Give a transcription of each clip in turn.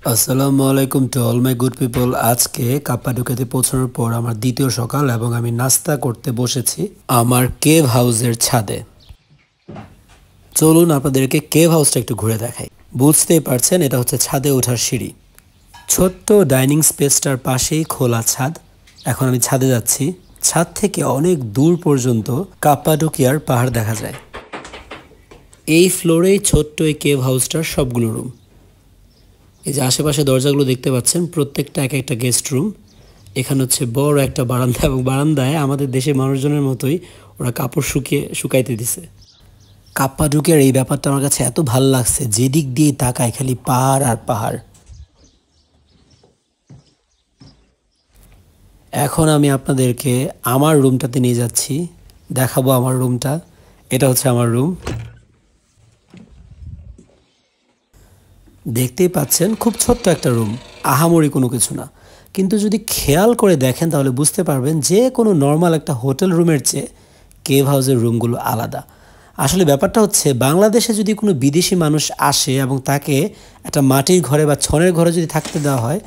আসসালামু আলাইকুম to all my good people. আজকে কাপ্পাডোকিয়াতে পৌঁছানোর পর আমার দ্বিতীয় সকাল এবং আমি নাস্তা করতে বসেছি আমার কেভ হাউসের ছাদে। চলুন আপনাদেরকে কেভ হাউসটা একটু ঘুরে দেখাই। বুঝতেই পারছেন এটা হচ্ছে ছাদে ওঠার সিঁড়ি। ছোট্ট ডাইনিং স্পেসটার পাশেই খোলা ছাদ। এখন আমি ছাদে যাচ্ছি। ছাদ থেকে অনেক দূর পর্যন্ত কাপ্পাডোকিয়ার পাহাড় দেখা যায়। এই ফ্লোরেই ছোট্ট এই কেভ হাউসটার সবগুলো রুম। এই যে আশেপাশে দরজাগুলো দেখতে পাচ্ছেন, প্রত্যেকটা এক একটা গেস্ট রুম। এখানে হচ্ছে বড় একটা বারান্দা এবং বারান্দায় আমাদের দেশের মানুষজনের মতোই ওরা কাপড় শুকাইতে দিছে। কাপ্পাডোকিয়ার এই ব্যাপারটা আমার কাছে এত ভালো লাগছে, যেদিক দিয়ে তাকায় খালি পাহাড় আর পাহাড়। এখন আমি আপনাদেরকে আমার রুমটাতে নিয়ে যাচ্ছি, দেখাবো আমার রুমটা। এটা হচ্ছে আমার রুম। দেখতেই পাচ্ছেন খুব ছোট্ট একটা রুম, আহামরি কোনো কিছু না। কিন্তু যদি খেয়াল করে দেখেন তাহলে বুঝতে পারবেন যে কোনো নর্মাল একটা হোটেল রুমের চেয়ে কেভ হাউসের রুমগুলো আলাদা। আসলে ব্যাপারটা হচ্ছে, বাংলাদেশে যদি কোনো বিদেশি মানুষ আসে এবং তাকে একটা মাটির ঘরে বা ছনের ঘরে যদি থাকতে দেওয়া হয়,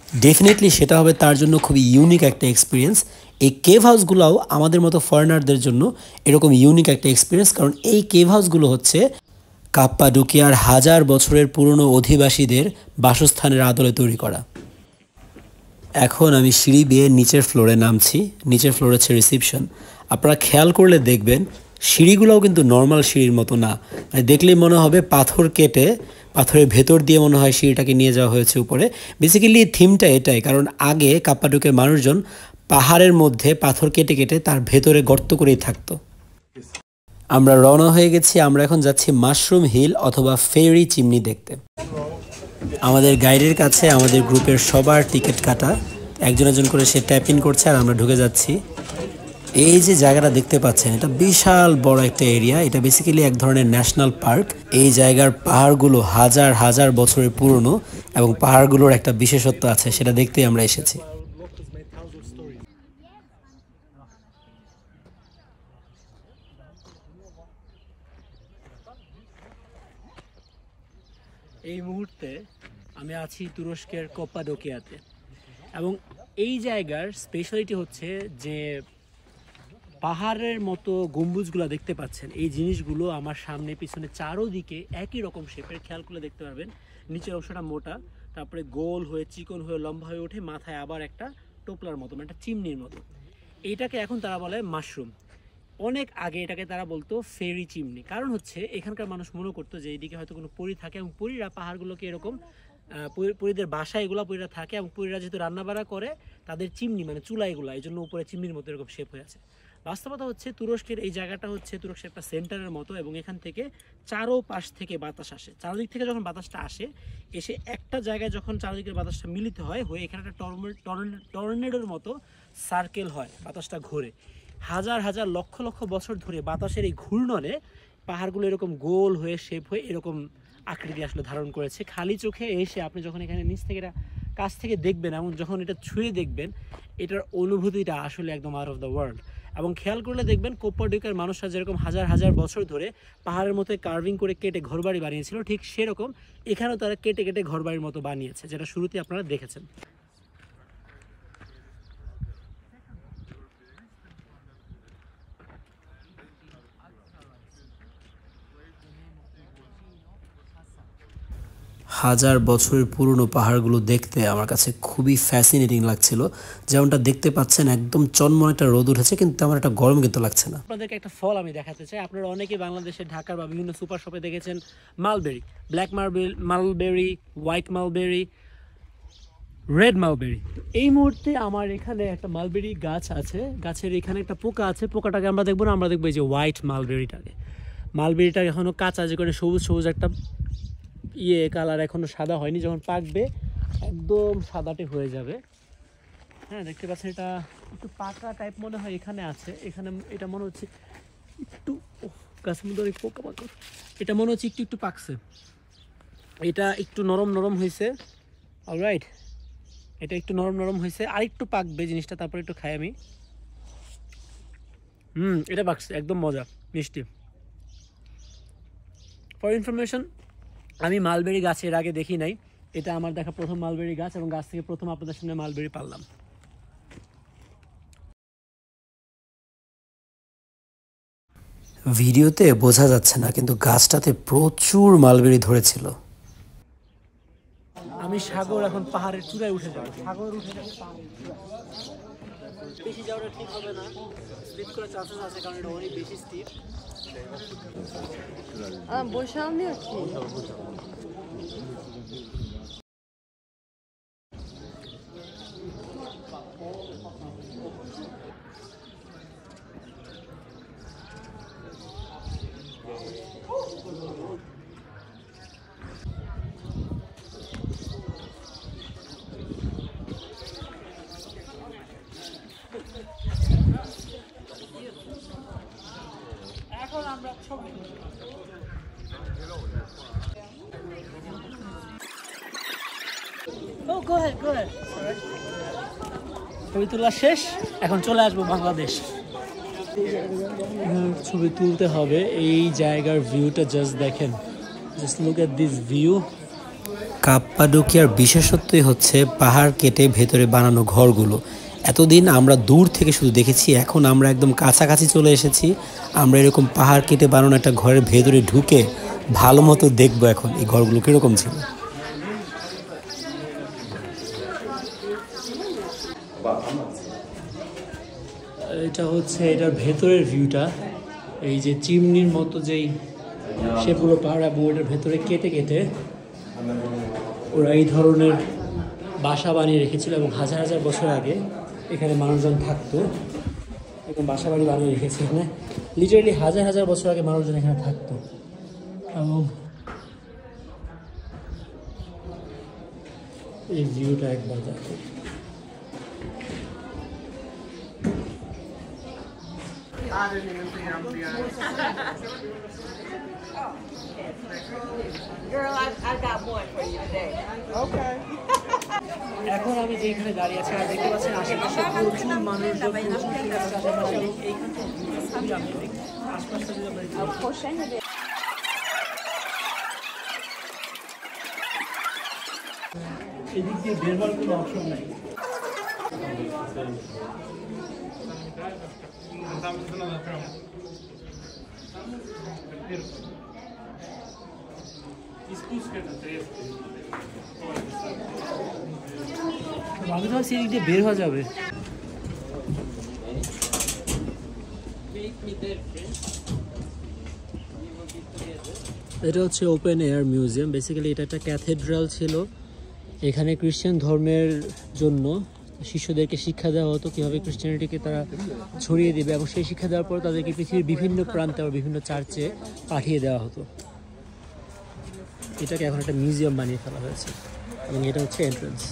ডেফিনেটলি সেটা হবে তার জন্য খুবই ইউনিক একটা এক্সপিরিয়েন্স। এই কেভ হাউসগুলোও আমাদের মতো ফরেনারদের জন্য এরকম ইউনিক একটা এক্সপিরিয়েন্স, কারণ এই কেভ হাউসগুলো হচ্ছে কাপ্পাডোকিয়ার হাজার বছরের পুরনো অধিবাসীদের বাসস্থানের আদলে তৈরি করা। এখন আমি সিঁড়ি বেয়ে নিচের ফ্লোরে নামছি। নিচের ফ্লোরে হচ্ছে রিসিপশন। আপনারা খেয়াল করলে দেখবেন সিঁড়িগুলোও কিন্তু নর্মাল সিঁড়ির মতো না। মানে দেখলেই মনে হবে পাথর কেটে পাথরের ভেতর দিয়ে মনে হয় সিঁড়িটাকে নিয়ে যাওয়া হয়েছে উপরে। বেসিক্যালি থিমটা এটাই, কারণ আগে কাপ্পাডোকিয়ার মানুষজন পাহাড়ের মধ্যে পাথর কেটে কেটে তার ভেতরে গর্ত করেই থাকতো। আমরা রওনা হয়ে গেছি। আমরা এখন যাচ্ছি মাশরুম হিল অথবা ফেরি চিমনি দেখতে। আমাদের গাইডের কাছে আমাদের গ্রুপের সবার টিকিট কাটা, একজন একজন করে সে ট্যাপ ইন করছে আর আমরা ঢুকে যাচ্ছি। এই যে জায়গাটা দেখতে পাচ্ছেন, এটা বিশাল বড় একটা এরিয়া। এটা বেসিক্যালি এক ধরনের ন্যাশনাল পার্ক। এই জায়গার পাহাড়গুলো হাজার হাজার বছরের পুরনো এবং পাহাড়গুলোর একটা বিশেষত্ব আছে, সেটা দেখতেই আমরা এসেছি। এই মুহূর্তে আমি আছি তুরস্কের কাপ্পাডোকিয়াতে, এবং এই জায়গার স্পেশালিটি হচ্ছে যে পাহাড়ের মতো গম্বুজগুলো দেখতে পাচ্ছেন, এই জিনিসগুলো আমার সামনে পিছনে চারোদিকে একই রকম শেপের। খেয়াল করলে দেখতে পারবেন নিচের অংশটা মোটা, তারপরে গোল হয়ে চিকন হয়ে লম্বা হয়ে ওঠে, মাথায় আবার একটা টোপলার মতো, মানে একটা চিমনির মতো। এইটাকে এখন তারা বলে মাশরুম। অনেক আগে এটাকে তারা বলতো ফেরি চিমনি। কারণ হচ্ছে এখানকার মানুষ মনে করতো যে এইদিকে হয়তো কোনো পরী থাকে, এবং পরীরা পাহাড়গুলোকে এরকম পরীদের বাসায় এগুলো পরীরা থাকে, এবং পরীরা যেহেতু রান্নাবাড়া করে তাদের চিমনি মানে চুলা এগুলো, এই জন্য উপরে চিমনির মতো এরকম শেপ হয়ে আছে। বাস্তবতা হচ্ছে তুরস্কের এই জায়গাটা হচ্ছে তুরস্কের একটা সেন্টারের মতো, এবং এখান থেকে চারো পাশ থেকে বাতাস আসে। চারদিক থেকে যখন বাতাসটা আসে, এসে একটা জায়গায় যখন চারদিকের বাতাসটা মিলিত হয়, হয়ে এখানে একটা টর্নেডোর মতো সার্কেল হয়, বাতাসটা ঘোরে। হাজার হাজার লক্ষ লক্ষ বছর ধরে বাতাসের এই ঘূর্ণনে পাহাড়গুলো এরকম গোল হয়ে শেপ হয়ে এরকম আকৃতি আসলে ধারণ করেছে। খালি চোখে এসে আপনি যখন এখানে নিচ থেকে এটা কাছ থেকে দেখবেন এবং যখন এটা ছুঁয়ে দেখবেন, এটার অনুভূতিটা আসলে একদম আউট অফ দ্য ওয়ার্ল্ড। এবং খেয়াল করলে দেখবেন কাপ্পাডোকিয়ার মানুষরা যেরকম হাজার হাজার বছর ধরে পাহাড়ের মতো কার্ভিং করে কেটে ঘরবাড়ি বানিয়েছিল, ঠিক সেরকম এখানেও তারা কেটে কেটে ঘরবাড়ির মতো বানিয়েছে, যেটা শুরুতে আপনারা দেখেছেন। হাজার বছরের পুরনো পাহাড়গুলো দেখতে আমার কাছে খুবই ফ্যাসিনেটিং লাগছিল। যেমনটা দেখতে পাচ্ছেন একদম চনমনে একটা রোদ উঠেছে, কিন্তু আমার একটা গরম কিন্তু লাগছে না। আপনাদেরকে একটা ফল আমি দেখাতে চাই। আপনারা অনেকেই বাংলাদেশের ঢাকার বা বিভিন্ন সুপার শপে দেখেছেন mulberry, black mulberry, white mulberry, red mulberry. এই মুহূর্তে আমার এখানে একটা মালবেরি গাছ আছে, গাছের এখানে একটা পোকা আছে। পোকাটাকে আমরা দেখবো না, আমরা দেখবো এই যে হোয়াইট মালবেরিটাকে। মালবেরিটা এখনও কাঁচা, যে করে সবুজ সবুজ একটা কালার, এখনো সাদা হয়নি। যখন পাকবে একদম সাদাটে হয়ে যাবে। হ্যাঁ, দেখতে পাচ্ছেন এটা একটু পাকা টাইপ মনে হয় এখানে আছে। এখানে এটা মনে হচ্ছে একটু, গাছের মধ্যে অনেক পোকামাকড়, এটা মনে হচ্ছে একটু একটু পাকছে। এটা একটু নরম নরম হয়েছে। অলরাইট, এটা একটু নরম নরম হয়েছে, আর একটু পাকবে জিনিসটা, তারপর একটু খাই আমি। এটা পাকছে, একদম মজা, মিষ্টি। ফর ইনফরমেশন, আমি মালবেরি গাছ এর আগে দেখি নাই। এটা আমার দেখা প্রথম মালবেরি গাছ, এবং গাছ থেকে প্রথম আপনাদের সামনে মালবেরি পারলাম। ভিডিওতে বোঝা যাচ্ছে না, কিন্তু গাছটাতে প্রচুর মালবেরি ধরেছিল। আমি সাগর এখন পাহাড়ের চূড়ায় উঠে যাব। সাগর উঠে যাবে পাহাড়ের চূড়ায়। বেশি যাওয়াটা ঠিক হবে না, স্লিপ করার চান্সেস আছে, কারণ এটা অনেক বেশি স্টিপ। Boşalmıyor ki. এখন আমরা ছবি ছবি তোলা শেষ, এখন চলে আসবো বাংলাদেশ। ছবি তুলতে হবে, এই জায়গার ভিউটা জাস্ট দেখেন, just look at this view. কাপ্পাডোকিয়ার বিশেষত্বই হচ্ছে পাহাড় কেটে ভেতরে বানানো ঘরগুলো। এতদিন আমরা দূর থেকে শুধু দেখেছি, এখন আমরা একদম কাছাকাছি চলে এসেছি। আমরা এরকম পাহাড় কেটে বানানো একটা ঘরের ভেতরে ঢুকে ভালো মতো দেখবো এখন এই ঘরগুলো কীরকম ছিল। এটা হচ্ছে এটার ভেতরের ভিউটা। এই যে চিমনির মতো যেই সেগুলো পাহাড়, এবং ওটার ভেতরে কেটে কেটে ওরা এই ধরনের বাসা বানিয়ে রেখেছিল, এবং হাজার হাজার বছর আগে এখানে মানুষজন থাকতো, এবং বাসা বাড়ি বানিয়ে রেখেছে এখানে। লিটারেলি হাজার হাজার বছর আগে মানুষজন এখানে থাকতো। এবং এই ভিউটা একবার দেখো। Girl, I got one for you today. Okay. এখন আমি যেখানে দাঁড়িয়ে আছি, আর দেখতে পাচ্ছেন আশেপাশে প্রচুর মানুষজন, আশেপাশে আশপাশটা যদি আমরা এদিক দিয়ে বের হওয়ার কোনো অপশন নাই। আমি তো ভাবছি এদিক দিয়ে বের হওয়া যাবে। এটা হচ্ছে ওপেন এয়ার মিউজিয়াম। বেসিক্যালি এটা একটা ক্যাথেড্রাল ছিল। এখানে খ্রিস্টান ধর্মের জন্য শিষ্যদেরকে শিক্ষা দেওয়া হতো কীভাবে খ্রিস্টানিটিকে তারা ছড়িয়ে দেবে, এবং সেই শিক্ষা দেওয়ার পর তাদেরকে পৃথিবীর বিভিন্ন প্রান্তে বা বিভিন্ন চার্চে পাঠিয়ে দেওয়া হতো। এটাকে এখন একটা মিউজিয়াম বানিয়ে ফেলা হয়েছে, এবং এটা হচ্ছে এন্ট্রান্স।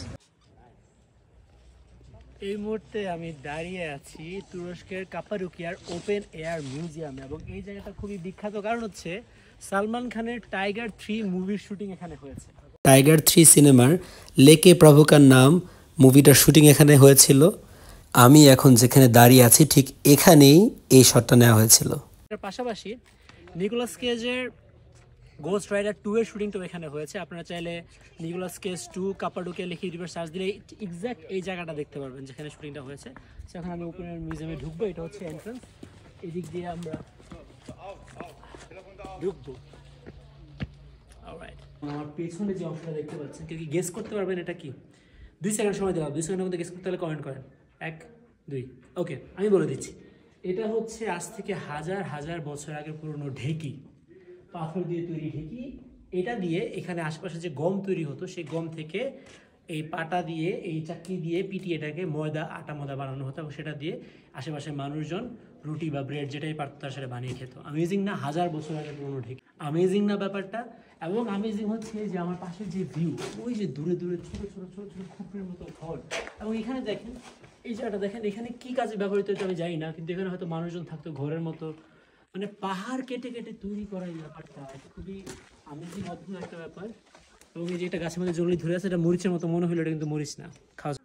এই মুহূর্তে আমি দাঁড়িয়ে আছি তুরস্কের কাপাডোকিয়ার ওপেন এয়ার মিউজিয়ামে, এবং এই জায়গাটা খুবই বিখ্যাত, কারণ হচ্ছে সালমান খানের টাইগার 3 মুভির শুটিং এখানে হয়েছে। টাইগার 3 সিনেমার লেকে প্রভুকার নাম মুভিটার শুটিং এখানে হয়েছিল। আমি এখন যেখানে দাঁড়িয়ে আছি ঠিক এখানেই এই শটটা নেওয়া হয়েছিল। এর পাশাপাশি নিকোলাস কেজের গোস্ট রাইডার 2 এর শুটিংটাও এখানে হয়েছে। আপনারা চাইলে নিকোলাস কেজ 2 কাপাডোকিয়া লিখে ইউটিউবে সার্চ দিলে এক্স্যাক্ট এই জায়গাটা দেখতে পারবেন যেখানে শুটিংটা হয়েছে। এখন আমি ওপেন এয়ার মিউজিয়ামে ঢুকবো, এটা হচ্ছে এন্ট্রান্স। এদিক দিয়ে আমরা ঢুকবো। অলরাইট, আমার পেছনে যে অংশটা দেখতে পাচ্ছেন, কেউ কি গেস করতে পারবেন এটা কি? 2 সেকেন্ড সময় দিলাম, 2 সেকেন্ডের মধ্যে গেস করতে হলে কমেন্ট করেন। 1 2 ওকে, আমি বলে দিচ্ছি। এটা হচ্ছে আজ থেকে হাজার হাজার বছর আগের পুরনো ঢেকি, পাথর দিয়ে তৈরি ঢেকি। এটা দিয়ে এখানে আশেপাশে যে গম তৈরি হতো, সেই গম থেকে এই পাটা দিয়ে, এই চাকরি দিয়ে পিটিয়ে এটাকে ময়দা, আটা ময়দা বানানো হতো, এবং সেটা দিয়ে আশেপাশের মানুষজন রুটি বা ব্রেড যেটাই পারতো তার সাথে বানিয়ে খেত। আমেজিং না? হাজার বছর আগে পুরনো ঢেকি। আমেজিং না ব্যাপারটা? এবং আমেজিং হচ্ছে যে আমার পাশের যে ভিউ, ওই যে দূরে দূরে ছোট ছোট ছোট ছোট খুপড়ির মতো ঘর, এবং এখানে দেখেন এই জায়গাটা দেখেন, এখানে কি কাজে ব্যবহৃত হতো আমি জানি না, কিন্তু এখানে হয়তো মানুষজন থাকতো ঘরের মতো। মানে পাহাড় কেটে কেটে তৈরি করা এই ব্যাপারটা খুবই আমেজিং, অদ্ভুত একটা ব্যাপার। এবং এই যে একটা গাছের মধ্যে জরুরি ধরে আছে, এটা মরিচের মতো মনে হলো, এটা কিন্তু মরিচ না। খাওয়া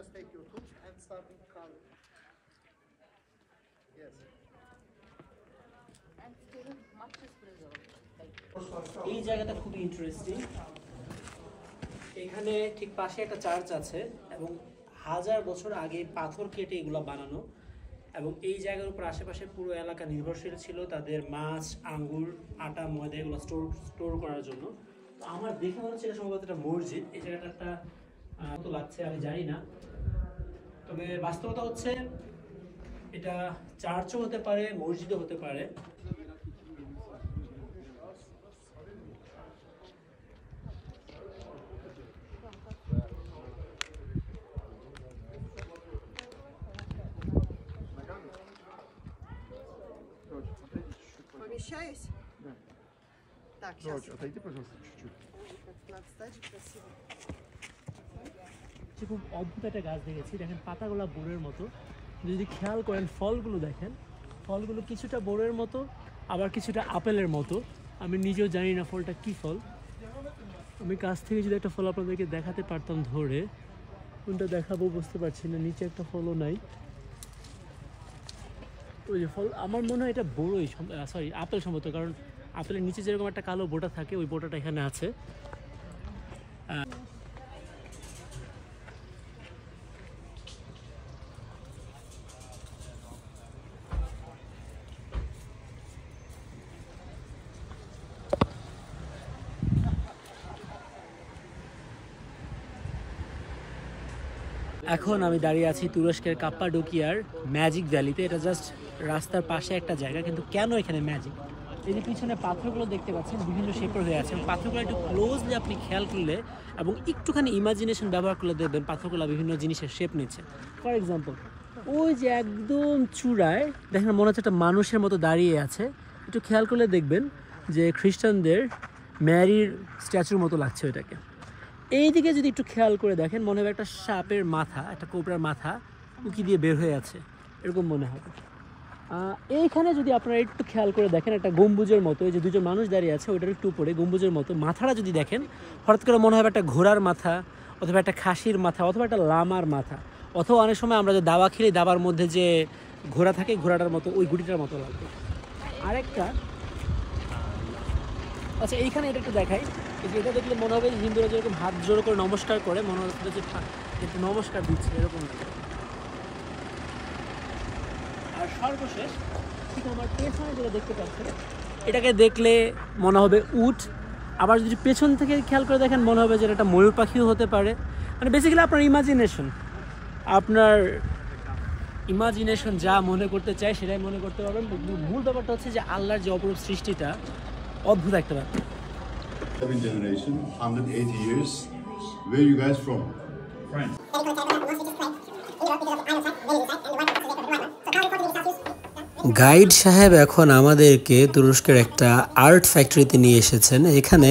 just take your tools and start carving. Yes. এই জায়গাটা খুবই ইন্টারেস্টিং। এখানে ঠিক পাশে একটা চার্চ আছে এবং 1000 বছর আগে পাথর কেটে এগুলো বানানো, এবং এই জায়গার উপর আশেপাশে পুরো এলাকা নির্ভরশীল ছিল তাদের মাছ, আঙ্গুর, আটা, ময়দা এগুলো স্টোর করার জন্য। তো আমার দেখে মনে হচ্ছে এটা সম্ভবত একটা মসজিদ। এই জায়গাটা একটা মতো লাগছে, আমি জানি না, তবে বাস্তবতা হচ্ছে এটা চার্চও হতে পারে, মসজিদও হতে পারে। Помещаюсь? Да. Так, сейчас. Дочь, отойди, пожалуйста, чуть-чуть. Надо встать красиво. খুব অদ্ভুত একটা গাছ দেখেছি, দেখেন পাতাগুলো বোরের মতো, যদি খেয়াল করেন ফলগুলো দেখেন, ফলগুলো কিছুটা বোরের মতো আবার কিছুটা আপেলের মতো। আমি নিজেও জানি না ফলটা কি ফল। আমি কাছ থেকে যদি একটা ফল আপনাদেরকে দেখাতে পারতাম ধরে, কোনটা দেখাবো বুঝতে পারছি না। নিচে একটা ফলও নাই, ওই যে ফল, আমার মনে হয় এটা বড়ই, সরি আপেল সম্ভবত, কারণ আপেলের নিচে যেরকম একটা কালো বোটা থাকে ওই বোটাটা এখানে আছে। এখন আমি দাঁড়িয়ে আছি তুরস্কের কাপ্পাডোকিয়ার ম্যাজিক ভ্যালিতে। এটা জাস্ট রাস্তার পাশে একটা জায়গা, কিন্তু কেন এখানে ম্যাজিক? এই যে পিছনে পাথরগুলো দেখতে পাচ্ছেন বিভিন্ন শেপের হয়ে আছে, পাথরগুলো একটু ক্লোজলি আপনি খেয়াল করলে এবং একটুখানি ইমাজিনেশন ব্যবহার করলে দেখবেন পাথরগুলো বিভিন্ন জিনিসের শেপ নিচ্ছে। ফর এক্সাম্পল, ওই যে একদম চূড়ায় দেখেন মনে হচ্ছে একটা মানুষের মতো দাঁড়িয়ে আছে, একটু খেয়াল করলে দেখবেন যে খ্রিস্টানদের ম্যারির স্ট্যাচুর মতো লাগছে ওইটাকে। এইদিকে যদি একটু খেয়াল করে দেখেন মনে হবে একটা সাপের মাথা, একটা কোবরার মাথা উঁকি দিয়ে বের হয়ে আছে, এরকম মনে হবে। এইখানে যদি আপনারা একটু খেয়াল করে দেখেন একটা গম্বুজের মতো, এই যে দুজন মানুষ দাঁড়িয়ে আছে ওইটার একটু উপরে গম্বুজের মতো মাথাটা যদি দেখেন, হঠাৎ করে মনে হবে একটা ঘোড়ার মাথা, অথবা একটা খাসির মাথা, অথবা একটা লামার মাথা, অথবা অনেক সময় আমরা যে দাবা খেলি দাবার মধ্যে যে ঘোড়া থাকে ঘোড়াটার মতো, ওই গুটিটার মতো লাগবে। আরেকটা, আচ্ছা এইখানে এটা একটু দেখাই, এটা দেখলে মনে হবে হিন্দুরা যেরকম হাত জোড়ো করে নমস্কার করে, মনে হচ্ছে যে একটু নমস্কার দিচ্ছে এরকম। আর সর্বশেষ ঠিক আমার পেছনে যেটা দেখতে পাচ্ছেন, এটাকে দেখলে মনে হবে উট। আবার যদি পেছন থেকে খেয়াল করে দেখেন মনে হবে যে এটা একটা ময়ূর পাখিও হতে পারে। মানে বেসিক্যালি আপনার ইমাজিনেশন যা মনে করতে চায় সেটাই মনে করতে পারবেন। মূল ব্যাপারটা হচ্ছে যে আল্লাহর যে অপরূপ সৃষ্টিটা অদ্ভুত একটা ব্যাপার। 7 generation, 180 years. Where are you guys from? France. Guide সাহেব এখন আমাদেরকে তুরস্কের একটা আর্ট ফ্যাক্টরিতে নিয়ে এসেছেন। এখানে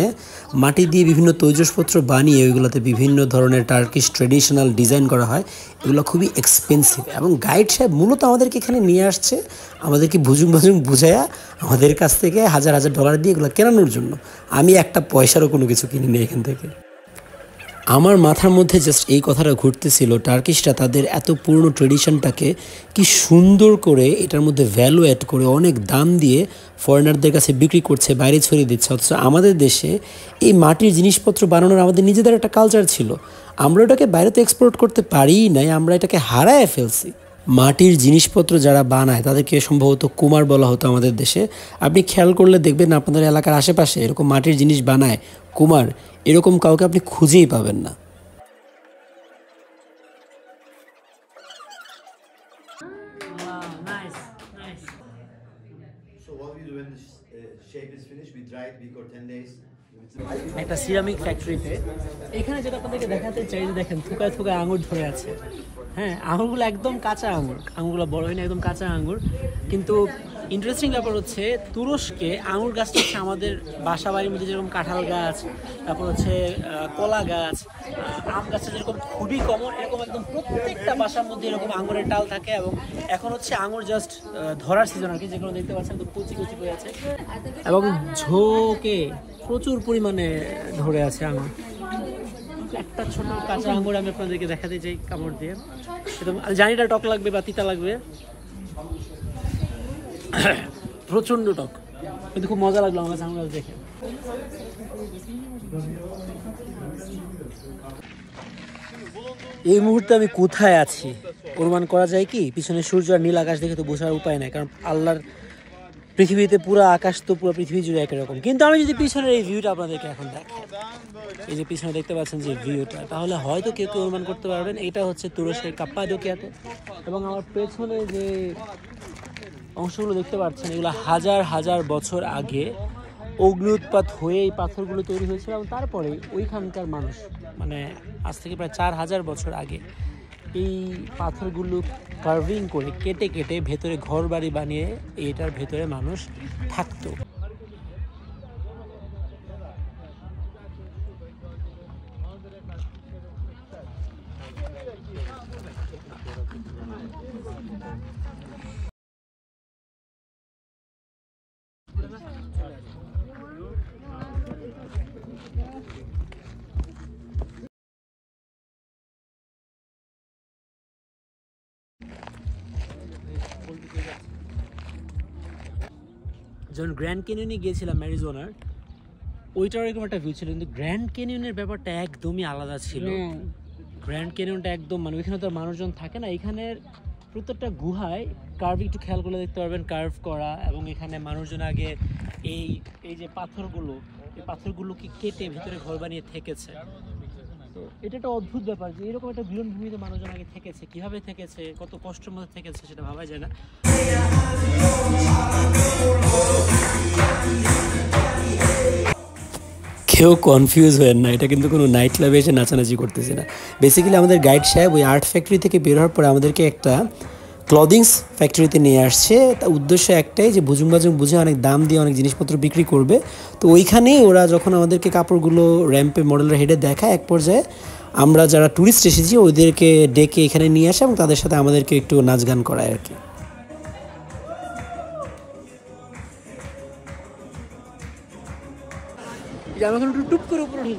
মাটি দিয়ে বিভিন্ন তৈজসপত্র বানিয়ে ওইগুলোতে বিভিন্ন ধরনের টার্কিশ ট্রেডিশনাল ডিজাইন করা হয়। এগুলো খুবই এক্সপেন্সিভ, এবং গাইড সাহেব মূলত আমাদেরকে এখানে নিয়ে আসছে আমাদেরকে ভুজুং বুঝাইয়া আমাদের কাছ থেকে হাজার হাজার ডলার দিয়ে এগুলো কেনানোর জন্য। আমি একটা পয়সারও কোনো কিছু কিনি নি এখান থেকে। আমার মাথার মধ্যে জাস্ট এই কথাটা ঘুরতেছিল, টার্কিশরা তাদের এত পুরনো ট্রেডিশনটাকে কি সুন্দর করে এটার মধ্যে ভ্যালু অ্যাড করে অনেক দাম দিয়ে ফরেনারদের কাছে বিক্রি করছে, বাইরে ছড়িয়ে দিচ্ছে। অথচ আমাদের দেশে এই মাটির জিনিসপত্র বানানোর আমাদের নিজেদের একটা কালচার ছিল, আমরা এটাকে বাইরে তো এক্সপোর্ট করতে পারিই নাই, আমরা এটাকে হারায় ফেলছি। মাটির জিনিসপত্র যারা বানায় তাদেরকে সম্ভবত কুমার বলা হতো আমাদের দেশে। আপনি খেয়াল করলে দেখবেন আপনাদের এলাকার আশেপাশে এরকম মাটির জিনিস বানায় কুমার, এরকম কাউকে আপনি খুঁজেই পাবেন না। So what we do when the shape is finished, we dry it a week or 10 days. একটা সিরামিক ফ্যাক্টরিতে এখানে যেটা আপনাদেরকে দেখাতে চাই, যে দেখেন থুকায় থুকায় আঙুর ধরে আছে। হ্যাঁ, আঙুরগুলো একদম কাঁচা আঙুর, আঙুরগুলো বড় হয় না, একদম কাঁচা আঙুর। কিন্তু ইন্টারেস্টিং ব্যাপার হচ্ছে তুরস্কে আঙুর গাছটা হচ্ছে আমাদের বাসা বাড়ির মধ্যে যেরকম কাঁঠাল গাছ, তারপর হচ্ছে কলা গাছ, আম গাছটা যেরকম খুবই কমন, এরকম একদম প্রত্যেকটা বাসার মধ্যে এরকম আঙুরের ডাল থাকে। এবং এখন হচ্ছে আঙুর জাস্ট ধরার সিজন আর কি, যেগুলো দেখতে পাচ্ছেন তো কুচি কুচি হয়ে আছে, এবং ঝোঁকে প্রচুর পরিমাণে ধরে আছে আঙুর। একটা ছোট কাঁচা আঙুর আমি আপনাদেরকে দেখাতে চাই কামড় দিয়ে, জানি না টক লাগবে বা তিতা লাগবে, প্রচণ্ড টক। কিন্তু খুব মজা লাগলো আমার সামনে দেখে। এই মুহূর্তে আমি কোথায় আছি অনুমান করা যায় কি? পিছনে সূর্য আর নীল আকাশ দেখে তো বোঝার উপায় নাই, কারণ আল্লাহর পৃথিবীতে পুরো আকাশ তো পুরো পৃথিবী জুড়ে একই রকম। কিন্তু আমি যদি পিছনের এই ভিউটা আপনাদেরকে এখন দেখাই, এই যে পিছনে দেখতে পাচ্ছেন যে ভিউটা, তাহলে হয়তো কেউ কেউ অনুমান করতে পারবেন এটা হচ্ছে তুরস্কের কাপ্পাদোকিয়াতে। এবং আমার পেছনে যে অংশগুলো দেখতে পাচ্ছেন এগুলো হাজার হাজার বছর আগে অগ্নি উৎপাত হয়ে এই পাথরগুলো তৈরি হয়েছিল, এবং তারপরে ওইখানকার মানুষ মানে আজ থেকে প্রায় 4000 বছর আগে এই পাথরগুলো কার্ভিং করে কেটে কেটে ভেতরে ঘর বাড়ি বানিয়ে এটার ভেতরে মানুষ থাকতো। যখন গ্র্যান্ড ক্যানিয়নে গিয়েছিলাম অ্যারিজোনার, ওইটার এরকম একটা ভিউ ছিল, কিন্তু গ্র্যান্ড ক্যানিয়নের ব্যাপারটা একদমই আলাদা ছিল। গ্র্যান্ড ক্যানিয়নটা একদম মানে ওইখানে তো মানুষজন থাকে না, এখানের প্রত্যেকটা গুহায় কার্ভ একটু খেয়াল করে দেখতে পারবেন কার্ভ করা, এবং এখানে মানুষজন আগে এই এই যে পাথরগুলো, এই পাথরগুলোকে কেটে ভিতরে ঘর বানিয়ে থেকেছে। তো এটা একটা অদ্ভুত ব্যাপার যে এরকম একটা বিরল ভূমিতে মানুষজন আগে থেকেছে, কিভাবে থেকেছে, কত কষ্টের মধ্যে থেকেছে সেটা ভাবা যায় না। কেউ কনফিউজ হয়েন না, এটা কিন্তু কোনো নাইট ক্লাবে এসে নাচানাচি করতেছে না। বেসিক্যালি আমাদের গাইড সাহেব ওই আর্ট ফ্যাক্টরি থেকে বের হওয়ার পরে আমাদেরকে একটা ক্লদিংস ফ্যাক্টরিতে নিয়ে আসছে। তার উদ্দেশ্য একটাই যে বুঝুম বুঝে অনেক দাম দিয়ে অনেক জিনিসপত্র বিক্রি করবে। তো ওইখানেই ওরা যখন আমাদেরকে কাপড়গুলো র্যাম্পে মডেলের হেডে দেখায়, এক পর্যায়ে আমরা যারা ট্যুরিস্ট এসেছি ওদেরকে ডেকে এখানে নিয়ে আসে এবং তাদের সাথে আমাদেরকে একটু নাচ গান করায় আর কি। আমি এখন একটু টুপ করে উপরে উঠে